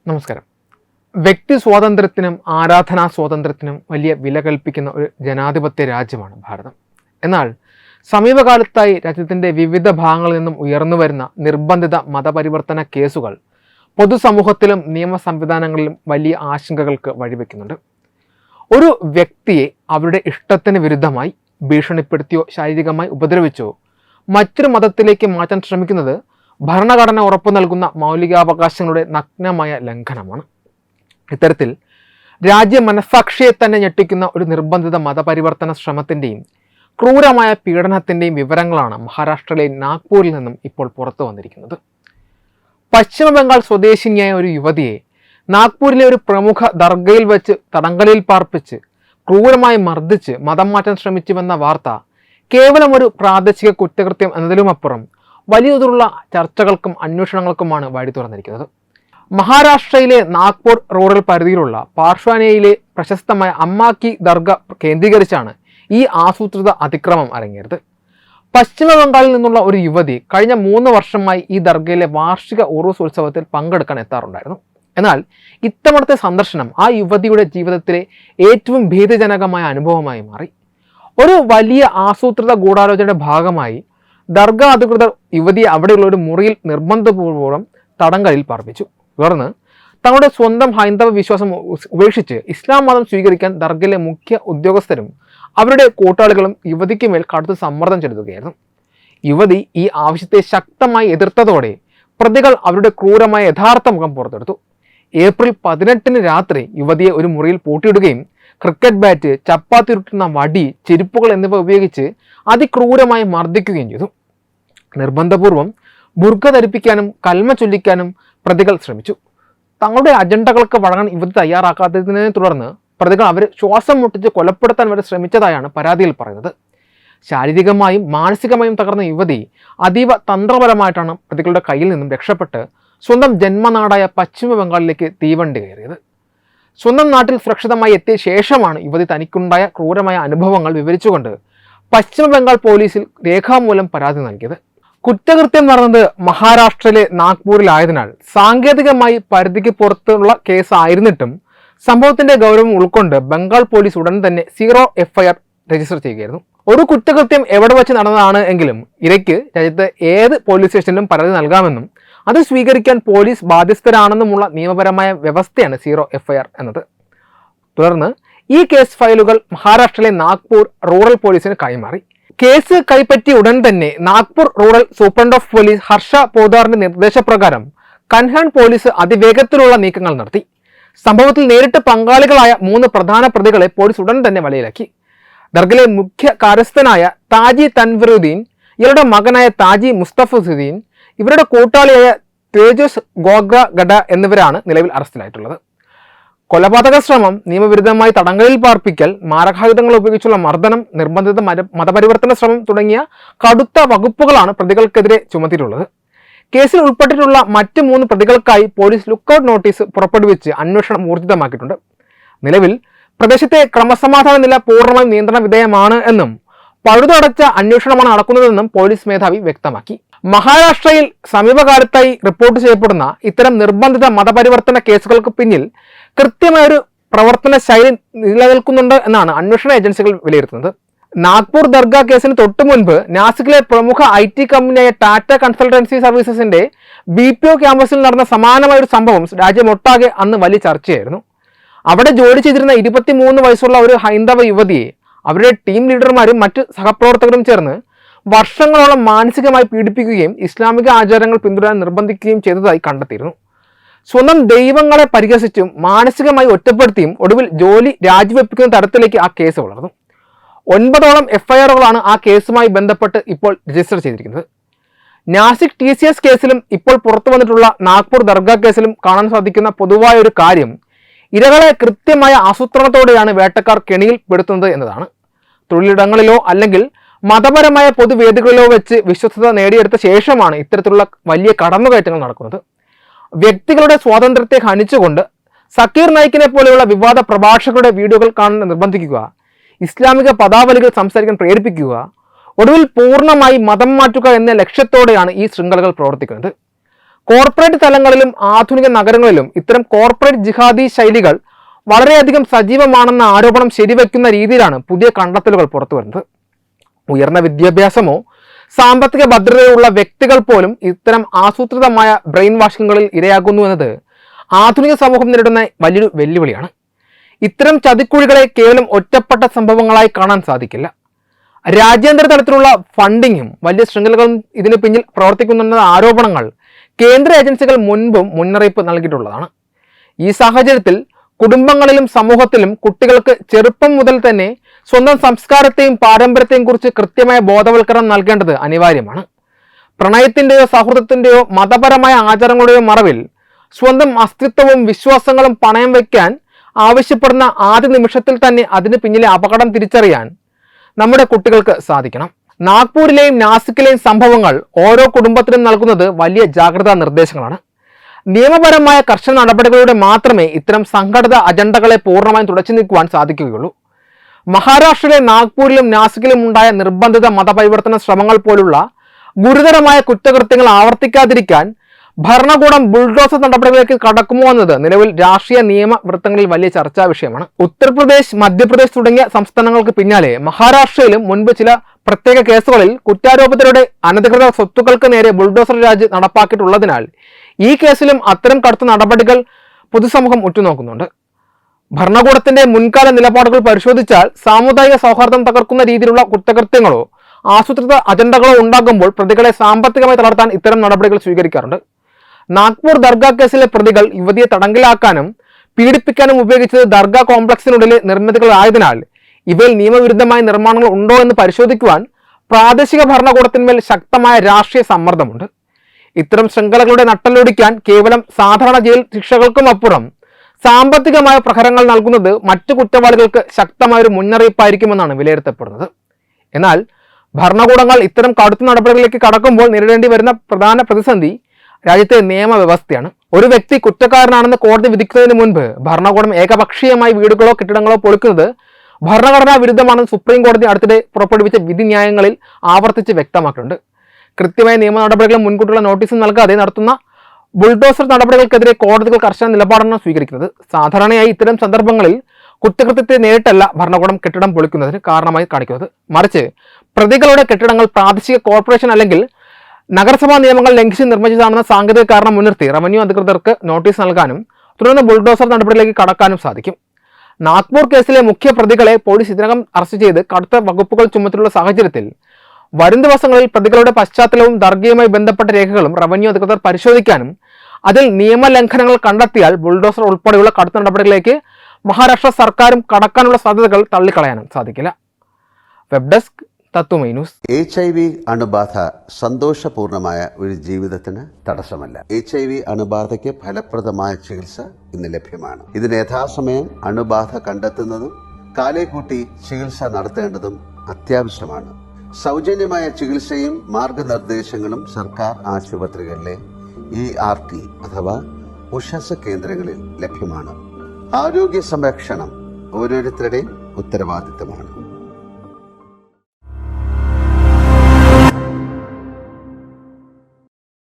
നമസ്കാരം. വ്യക്തി സ്വാതന്ത്ര്യത്തിനും ആരാധനാ സ്വാതന്ത്ര്യത്തിനും വലിയ വില കൽപ്പിക്കുന്ന ഒരു ജനാധിപത്യ രാജ്യമാണ് ഭാരതം. എന്നാൽ സമീപകാലത്തായി രാജ്യത്തിൻ്റെ വിവിധ ഭാഗങ്ങളിൽ നിന്നും ഉയർന്നു വരുന്ന നിർബന്ധിത മതപരിവർത്തന കേസുകൾ പൊതുസമൂഹത്തിലും നിയമ സംവിധാനങ്ങളിലും വലിയ ആശങ്കകൾക്ക് വഴിവെക്കുന്നുണ്ട്. ഒരു വ്യക്തിയെ അവരുടെ ഇഷ്ടത്തിന് വിരുദ്ധമായി ഭീഷണിപ്പെടുത്തിയോ ശാരീരികമായി ഉപദ്രവിച്ചോ മറ്റൊരു മതത്തിലേക്ക് മാറ്റാൻ ശ്രമിക്കുന്നത് ഭരണഘടന ഉറപ്പു നൽകുന്ന മൗലികാവകാശങ്ങളുടെ നഗ്നമായ ലംഘനമാണ്. ഇത്തരത്തിൽ രാജ്യ മനസാക്ഷിയെ തന്നെ ഞെട്ടിക്കുന്ന ഒരു നിർബന്ധിത മതപരിവർത്തന ശ്രമത്തിൻ്റെയും ക്രൂരമായ പീഡനത്തിൻ്റെയും വിവരങ്ങളാണ് മഹാരാഷ്ട്രയിലെ നാഗ്പൂരിൽ നിന്നും ഇപ്പോൾ പുറത്തു വന്നിരിക്കുന്നത്. പശ്ചിമ ബംഗാൾ സ്വദേശിനിയായ ഒരു യുവതിയെ നാഗ്പൂരിലെ ഒരു പ്രമുഖ ദർഗയിൽ വെച്ച് തടങ്കലിൽ പാർപ്പിച്ച് ക്രൂരമായി മർദ്ദിച്ച് മതം മാറ്റാൻ ശ്രമിച്ചുവെന്ന വാർത്ത കേവലം ഒരു പ്രാദേശിക കുറ്റകൃത്യം എന്നതിലുമപ്പുറം വലിയ തോതിലുള്ള ചർച്ചകൾക്കും അന്വേഷണങ്ങൾക്കുമാണ് വഴി തുറന്നിരിക്കുന്നത്. മഹാരാഷ്ട്രയിലെ നാഗ്പൂർ റൂറൽ പരിധിയിലുള്ള പാർശ്വാനയിലെ പ്രശസ്തമായ അമ്മാക്കി ദർഗ കേന്ദ്രീകരിച്ചാണ് ഈ ആസൂത്രിത അതിക്രമം അരങ്ങേറിയത്. പശ്ചിമ ബംഗാളിൽ നിന്നുള്ള ഒരു യുവതി കഴിഞ്ഞ 3 വർഷമായി ഈ ദർഗയിലെ വാർഷിക ഉറൂസ് ഉത്സവത്തിൽ പങ്കെടുക്കാൻ എത്താറുണ്ടായിരുന്നു. എന്നാൽ ഇത്തവണത്തെ സന്ദർശനം ആ യുവതിയുടെ ജീവിതത്തിലെ ഏറ്റവും ഭീതിജനകമായ അനുഭവമായി മാറി. ഒരു വലിയ ആസൂത്രിത ഗൂഢാലോചനയുടെ ഭാഗമായി ദർഗ അധികൃതർ യുവതിയെ അവിടെയുള്ള ഒരു മുറിയിൽ നിർബന്ധപൂർവ്വം തടങ്കലിൽ പാർപ്പിച്ചു. തുടർന്ന് തങ്ങളുടെ സ്വന്തം ഹൈന്ദവ വിശ്വാസം ഉപേക്ഷിച്ച് ഇസ്ലാം മതം സ്വീകരിക്കാൻ ദർഗയിലെ മുഖ്യ ഉദ്യോഗസ്ഥരും അവരുടെ കൂട്ടാളികളും യുവതിക്ക് മേൽ കടുത്ത സമ്മർദ്ദം ചെലുത്തുകയായിരുന്നു. യുവതി ഈ ആവശ്യത്തെ ശക്തമായി എതിർത്തതോടെ പ്രതികൾ അവരുടെ ക്രൂരമായ യഥാർത്ഥ മുഖം പുറത്തെടുത്തു. ഏപ്രിൽ 18 രാത്രി യുവതിയെ ഒരു മുറിയിൽ പൂട്ടിയിടുകയും ക്രിക്കറ്റ് ബാറ്റ്, ചപ്പാത്തി ഉരുട്ടുന്ന വടി, ചെരുപ്പുകൾ എന്നിവ ഉപയോഗിച്ച് അതിക്രൂരമായി മർദ്ദിക്കുകയും ചെയ്തു. നിർബന്ധപൂർവം ബുർഖ ധരിപ്പിക്കാനും കൽമ ചൊല്ലിക്കാനും പ്രതികൾ ശ്രമിച്ചു. തങ്ങളുടെ അജണ്ടകൾക്ക് വഴങ്ങാൻ യുവതി തയ്യാറാക്കാത്തതിനെ തുടർന്ന് പ്രതികൾ അവരെ ശ്വാസം മുട്ടിച്ച് കൊലപ്പെടുത്താൻ വരെ ശ്രമിച്ചതായാണ് പരാതിയിൽ പറയുന്നത്. ശാരീരികമായും മാനസികമായും തകർന്ന യുവതി അതീവ തന്ത്രപരമായിട്ടാണ് പ്രതികളുടെ കയ്യിൽ നിന്നും രക്ഷപ്പെട്ട് സ്വന്തം ജന്മനാടായ പശ്ചിമ ബംഗാളിലേക്ക് തീവണ്ടി കയറിയത്. സ്വന്തം നാട്ടിൽ സുരക്ഷിതമായി എത്തിയ ശേഷമാണ് യുവതി തനിക്കുണ്ടായ ക്രൂരമായ അനുഭവങ്ങൾ വിവരിച്ചുകൊണ്ട് പശ്ചിമ ബംഗാൾ പോലീസിൽ രേഖാമൂലം പരാതി നൽകിയത്. കുറ്റകൃത്യം നടന്നത് മഹാരാഷ്ട്രയിലെ നാഗ്പൂരിലായതിനാൽ സാങ്കേതികമായി പരിധിക്ക് പുറത്തുള്ള കേസായിരുന്നിട്ടും സംഭവത്തിന്റെ ഗൗരവം ഉൾക്കൊണ്ട് ബംഗാൾ പോലീസ് ഉടൻ തന്നെ 0 FIR രജിസ്റ്റർ ചെയ്യുകയായിരുന്നു. ഒരു കുറ്റകൃത്യം എവിടെ വെച്ച് നടന്നതാണ് എങ്കിലും ഇരയ്ക്ക് രാജ്യത്ത് ഏത് പോലീസ് സ്റ്റേഷനിലും പരാതി നൽകാമെന്നും അത് സ്വീകരിക്കാൻ പോലീസ് ബാധ്യസ്ഥരാണെന്നുമുള്ള നിയമപരമായ വ്യവസ്ഥയാണ് 0 FIR എന്നത്. തുടർന്ന് ഈ കേസ് ഫയലുകൾ മഹാരാഷ്ട്രയിലെ നാഗ്പൂർ റൂറൽ പോലീസിന് കൈമാറി. കേസ് കൈപ്പറ്റിയ ഉടൻ തന്നെ Nagpur rural superintendent of police Harsha പോദാറിന്റെ നിർദ്ദേശപ്രകാരം കൻഹാൻ പോലീസ് അതിവേഗത്തിലുള്ള നീക്കങ്ങൾ നടത്തി. സംഭവത്തിൽ നേരിട്ട് പങ്കാളികളായ 3 പ്രധാന പ്രതികളെ പോലീസ് ഉടൻ തന്നെ വലയിലാക്കി. ദർഗയിലെ മുഖ്യ കാര്യസ്ഥനായ താജി തൻവറുദ്ദീൻ, ഇവരുടെ മകനായ താജി മുസ്തഫുദ്ദീൻ, ഇവരുടെ കൂട്ടാളിയായ തേജസ് ഗോഗ്ര ഗഡ എന്നിവരാണ് നിലവിൽ അറസ്റ്റിലായിട്ടുള്ളത്. കൊലപാതക ശ്രമം, നിയമവിരുദ്ധമായി തടങ്കലിൽ പാർപ്പിക്കൽ, മാരകായുധങ്ങൾ ഉപയോഗിച്ചുള്ള മർദ്ദനം, നിർബന്ധിത മതപരിവർത്തന ശ്രമം തുടങ്ങിയ കടുത്ത വകുപ്പുകളാണ് പ്രതികൾക്കെതിരെ ചുമത്തിയിട്ടുള്ളത്. കേസിൽ ഉൾപ്പെട്ടിട്ടുള്ള മറ്റ് 3 പ്രതികൾക്കായി പോലീസ് ലുക്കൌട്ട് നോട്ടീസ് പുറപ്പെടുവിച്ച് അന്വേഷണം ഊർജിതമാക്കിയിട്ടുണ്ട്. നിലവിൽ പ്രദേശത്തെ ക്രമസമാധാന നില പൂർണ്ണമായും നിയന്ത്രണ വിധേയമാണ് എന്നും പഴുതടച്ച അന്വേഷണമാണ് നടക്കുന്നതെന്നും പോലീസ് മേധാവി വ്യക്തമാക്കി. മഹാരാഷ്ട്രയിൽ സമീപകാലത്തായി റിപ്പോർട്ട് ചെയ്യപ്പെടുന്ന ഇത്തരം നിർബന്ധിത മതപരിവർത്തന കേസുകൾക്ക് പിന്നിൽ കൃത്യമായൊരു പ്രവർത്തന ശൈലി നിലനിൽക്കുന്നുണ്ട് എന്നാണ് അന്വേഷണ ഏജൻസികൾ വിലയിരുത്തുന്നത്. നാഗ്പൂർ ദർഗ കേസിന് തൊട്ടു മുൻപ് നാസിക്കിലെ പ്രമുഖ IT കമ്പനിയായ ടാറ്റ കൺസൾട്ടൻസി സർവീസസിന്റെ BPO ക്യാമ്പസിൽ നടന്ന സമാനമായ ഒരു സംഭവം രാജ്യമൊട്ടാകെ അന്ന് വലിയ ചർച്ചയായിരുന്നു. അവിടെ ജോലി ചെയ്തിരുന്ന 23 വയസ്സുള്ള ഒരു ഹൈന്ദവ യുവതിയെ അവരുടെ ടീം ലീഡർമാരും മറ്റ് സഹപ്രവർത്തകരും ചേർന്ന് വർഷങ്ങളോളം മാനസികമായി പീഡിപ്പിക്കുകയും ഇസ്ലാമിക ആചാരങ്ങൾ പിന്തുടരാൻ നിർബന്ധിക്കുകയും ചെയ്തതായി കണ്ടെത്തിയിരുന്നു. സ്വന്തം ദൈവങ്ങളെ പരിഹസിച്ചും മാനസികമായി ഒറ്റപ്പെടുത്തിയും ഒടുവിൽ ജോലി രാജിവെപ്പിക്കുന്ന തരത്തിലേക്ക് ആ കേസ് വളർന്നു. 9ഓളം FIRകളാണ് ആ കേസുമായി ബന്ധപ്പെട്ട് ഇപ്പോൾ രജിസ്റ്റർ ചെയ്തിരിക്കുന്നത്. നാസിക് TCS കേസിലും ഇപ്പോൾ പുറത്തു വന്നിട്ടുള്ള നാഗ്പൂർ ദർഗ കേസിലും കാണാൻ സാധിക്കുന്ന പൊതുവായ ഒരു കാര്യം ഇരകളെ കൃത്യമായ ആസൂത്രണത്തോടെയാണ് വേട്ടക്കാർ കെണിയിൽ പെടുത്തുന്നത് എന്നതാണ്. തൊഴിലിടങ്ങളിലോ അല്ലെങ്കിൽ മതപരമായ പൊതുവേദികളിലോ വെച്ച് വിശ്വസ്തത നേടിയെടുത്ത ശേഷമാണ് ഇത്തരത്തിലുള്ള വലിയ കടന്നുകയറ്റങ്ങൾ നടക്കുന്നത്. വ്യക്തികളുടെ സ്വാതന്ത്ര്യത്തെ ഹനിച്ചുകൊണ്ട് സക്കീർ നായിക്കിനെ പോലെയുള്ള വിവാദ പ്രഭാഷകരുടെ വീഡിയോകൾ കാണാൻ നിർബന്ധിക്കുക, ഇസ്ലാമിക പദാവലികൾ സംസാരിക്കാൻ പ്രേരിപ്പിക്കുക, ഒടുവിൽ പൂർണ്ണമായി മതം മാറ്റുക എന്ന ലക്ഷ്യത്തോടെയാണ് ഈ ശൃംഖലകൾ പ്രവർത്തിക്കുന്നത്. കോർപ്പറേറ്റ് തലങ്ങളിലും ആധുനിക നഗരങ്ങളിലും ഇത്തരം കോർപ്പറേറ്റ് ജിഹാദി ശൈലികൾ വളരെയധികം സജീവമാണെന്ന ആരോപണം ശരിവെക്കുന്ന രീതിയിലാണ് പുതിയ കണ്ടെത്തലുകൾ പുറത്തുവരുന്നത്. ഉയർന്ന വിദ്യാഭ്യാസമോ സാമ്പത്തിക ഭദ്രതയുള്ള വ്യക്തികൾ പോലും ഇത്തരം ആസൂത്രിതമായ ബ്രെയിൻ വാഷിങ്ങുകളിൽ ഇരയാകുന്നു എന്നത് ആധുനിക സമൂഹം നേരിടുന്ന വലിയൊരു വെല്ലുവിളിയാണ്. ഇത്തരം ചതിക്കുഴികളെ കേവലം ഒറ്റപ്പെട്ട സംഭവങ്ങളായി കാണാൻ സാധിക്കില്ല. രാജ്യാന്തര തലത്തിലുള്ള ഫണ്ടിങ്ങും വലിയ ശൃംഖലകളും ഇതിന് പിന്നിൽ പ്രവർത്തിക്കുന്നുണ്ടെന്ന ആരോപണങ്ങൾ കേന്ദ്ര ഏജൻസികൾ മുൻപും മുന്നറിയിപ്പ് നൽകിയിട്ടുള്ളതാണ്. ഈ സാഹചര്യത്തിൽ കുടുംബങ്ങളിലും സമൂഹത്തിലും കുട്ടികൾക്ക് ചെറുപ്പം മുതൽ തന്നെ സ്വന്തം സംസ്കാരത്തെയും പാരമ്പര്യത്തെയും കുറിച്ച് കൃത്യമായ ബോധവൽക്കരണം നൽകേണ്ടത് അനിവാര്യമാണ്. പ്രണയത്തിൻ്റെയോ സൗഹൃദത്തിൻ്റെയോ മതപരമായ ആചാരങ്ങളുടെയോ മറവിൽ സ്വന്തം അസ്തിത്വവും വിശ്വാസങ്ങളും പണയം വയ്ക്കാൻ ആവശ്യപ്പെടുന്ന ആദ്യ നിമിഷത്തിൽ തന്നെ അതിന് പിന്നിലെ അപകടം തിരിച്ചറിയാൻ നമ്മുടെ കുട്ടികൾക്ക് സാധിക്കണം. നാഗ്പൂരിലെയും നാസിക്കിലെയും സംഭവങ്ങൾ ഓരോ കുടുംബത്തിനും നൽകുന്നത് വലിയ ജാഗ്രതാ നിർദ്ദേശങ്ങളാണ്. നിയമപരമായ കർശന നടപടികളിലൂടെ മാത്രമേ ഇത്തരം സംഘടിത അജണ്ടകളെ പൂർണ്ണമായും തുടച്ചു നീക്കുവാൻ സാധിക്കുകയുള്ളൂ. മഹാരാഷ്ട്രയിലെ നാഗ്പൂരിലും നാസിക്കിലും ഉണ്ടായ നിർബന്ധിത മതപരിവർത്തന ശ്രമങ്ങൾ പോലുള്ള ഗുരുതരമായ കുറ്റകൃത്യങ്ങൾ ആവർത്തിക്കാതിരിക്കാൻ ഭരണകൂടം ബുൾഡോസർ നടപടികളിലേക്ക് കടക്കുമോ എന്നത് നിലവിൽ രാഷ്ട്രീയ നിയമ വൃത്തങ്ങളിൽ വലിയ ചർച്ചാ വിഷയമാണ്. ഉത്തർപ്രദേശ്, മധ്യപ്രദേശ് തുടങ്ങിയ സംസ്ഥാനങ്ങൾക്ക് പിന്നാലെ മഹാരാഷ്ട്രയിലും മുൻപ് ചില പ്രത്യേക കേസുകളിൽ കുറ്റാരോപിതരുടെ അനധികൃത സ്വത്തുക്കൾക്ക് നേരെ ബുൾഡോസർ രാജ് നടപ്പാക്കിയിട്ടുള്ളതിനാൽ ഈ കേസിലും അത്തരം കടുത്ത നടപടികൾ പൊതുസമൂഹം ഉറ്റുനോക്കുന്നുണ്ട്. ഭരണകൂടത്തിന്റെ മുൻകാല നിലപാടുകൾ പരിശോധിച്ചാൽ സാമുദായിക സൗഹാർദ്ദം തകർക്കുന്ന രീതിയിലുള്ള കുറ്റകൃത്യങ്ങളോ ആസൂത്രിത അജണ്ടകളോ ഉണ്ടാകുമ്പോൾ പ്രതികളെ സാമ്പത്തികമായി തളർത്താൻ ഇത്തരം നടപടികൾ സ്വീകരിക്കാറുണ്ട്. നാഗ്പൂർ ദർഗാ കേസിലെ പ്രതികൾ യുവതിയെ തടങ്കലാക്കാനും പീഡിപ്പിക്കാനും ഉപയോഗിച്ചത് ദർഗാ കോംപ്ലക്സിനുള്ളിലെ നിർമ്മിതികളായതിനാൽ ഇവയിൽ നിയമവിരുദ്ധമായ നിർമ്മാണങ്ങൾ ഉണ്ടോ എന്ന് പരിശോധിക്കുവാൻ പ്രാദേശിക ഭരണകൂടത്തിന്മേൽ ശക്തമായ രാഷ്ട്രീയ സമ്മർദ്ദമുണ്ട്. ഇത്തരം ശൃംഖലകളുടെ നട്ടലൊടിക്കാൻ കേവലം സാധാരണ ജയിൽ ശിക്ഷകൾക്കും അപ്പുറം സാമ്പത്തികമായ പ്രഹരങ്ങൾ നൽകുന്നത് മറ്റു കുറ്റവാളികൾക്ക് ശക്തമായൊരു മുന്നറിയിപ്പായിരിക്കുമെന്നാണ് വിലയിരുത്തപ്പെടുന്നത്. എന്നാൽ ഭരണകൂടങ്ങൾ ഇത്തരം കടുത്ത നടപടികളിലേക്ക് കടക്കുമ്പോൾ നേരിടേണ്ടി വരുന്ന പ്രധാന പ്രതിസന്ധി രാജ്യത്തെ നിയമവ്യവസ്ഥയാണ്. ഒരു വ്യക്തി കുറ്റക്കാരനാണെന്ന് കോടതി വിധിക്കുന്നതിന് മുൻപ് ഭരണകൂടം ഏകപക്ഷീയമായി വീടുകളോ കെട്ടിടങ്ങളോ പൊളിക്കുന്നത് ഭരണഘടനാ വിരുദ്ധമാണെന്ന് സുപ്രീം കോടതി അടുത്തിടെ പുറപ്പെടുവിച്ച വിധിന്യായങ്ങളിൽ ആവർത്തിച്ച് വ്യക്തമാക്കിയിട്ടുണ്ട്. കൃത്യമായ നിയമ നടപടികളും മുൻകൂട്ടിയുള്ള നോട്ടീസും നൽകാതെ നടത്തുന്ന ബുൾഡോസർ നടപടികൾക്കെതിരെ കോടതികൾ കർശന നിലപാടാണ് സ്വീകരിക്കുന്നത്. സാധാരണയായി ഇത്തരം സന്ദർഭങ്ങളിൽ കുറ്റകൃത്യത്തെ നേരിട്ടല്ല ഭരണകൂടം കെട്ടിടം പൊളിക്കുന്നതിന് കാരണമായി കാണിക്കുന്നത്, മറിച്ച് പ്രതികളുടെ കെട്ടിടങ്ങൾ പ്രാദേശിക കോർപ്പറേഷൻ അല്ലെങ്കിൽ നഗരസഭാ നിയമങ്ങൾ ലംഘിച്ച് നിർമ്മിച്ചതാണെന്ന സാങ്കേതിക കാരണം മുൻനിർത്തി റവന്യൂ അധികൃതർക്ക് നോട്ടീസ് നൽകാനും തുടർന്ന് ബുൾഡോസർ നടപടിയിലേക്ക് കടക്കാനും സാധിക്കും. നാഗ്പൂർ കേസിലെ മുഖ്യ പ്രതികളെ പോലീസ് ഇതിനകം അറസ്റ്റ് ചെയ്ത് കടുത്ത വകുപ്പുകൾ ചുമത്തിലുള്ള സാഹചര്യത്തിൽ വരും ദിവസങ്ങളിൽ പ്രതികളുടെ പശ്ചാത്തലവും ദർഗയുമായി ബന്ധപ്പെട്ട രേഖകളും റവന്യൂ അധികൃതർ പരിശോധിക്കാനും അതിൽ നിയമലംഘനങ്ങൾ കണ്ടെത്തിയാൽ ബുൾഡോസർ ഉൾപ്പെടെയുള്ള കടുത്ത നടപടികളിലേക്ക് മഹാരാഷ്ട്ര സർക്കാരും കടക്കാനുള്ള സാധ്യതകൾ തള്ളിക്കളയാനും സാധിക്കില്ല. വെബ് ഡെസ്ക് തത്വമൈ ന്യൂസ്. HIV അണുബാധ സന്തോഷപൂർണമായ ഒരു ജീവിതത്തിന് തടസ്സമല്ല. HIV അണുബാധയ്ക്ക് ഫലപ്രദമായ ചികിത്സ ഇന്ന് ലഭ്യമാണ്. ഇതിന് യഥാസമയം അണുബാധ കണ്ടെത്തുന്നതും കാലേക്കൂട്ടി ചികിത്സ നടത്തേണ്ടതും അത്യാവശ്യമാണ്. സൗജന്യമായ ചികിത്സയും മാർഗനിർദ്ദേശങ്ങളും സർക്കാർ ആശുപത്രികളിലെ ERT അഥവാ ഉഷസ് കേന്ദ്രങ്ങളിൽ ലഭ്യമാണ്. ആരോഗ്യ സംരക്ഷണം ഓരോരുത്തരുടെയും ഉത്തരവാദിത്തമാണ്.